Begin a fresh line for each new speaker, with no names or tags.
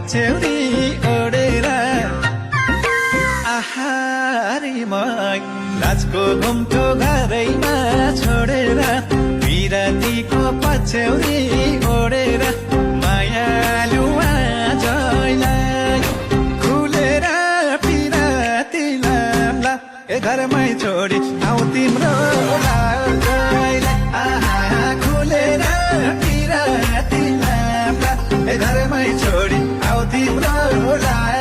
पछ्यौरी ओडेर आहारीमै लाजको घुम्टो घरैमा छोडेर विरतीको पछ्यौरी ओडेर मायालु आजैलाई खुलेर पिराती लाम्ला ए घरमै छोडी आऊ तिम्रो लाजैलाई आहा खुलेर पिराती लाम्ला ए घरमै छोडी आऊ तिम्रो लाजैलाई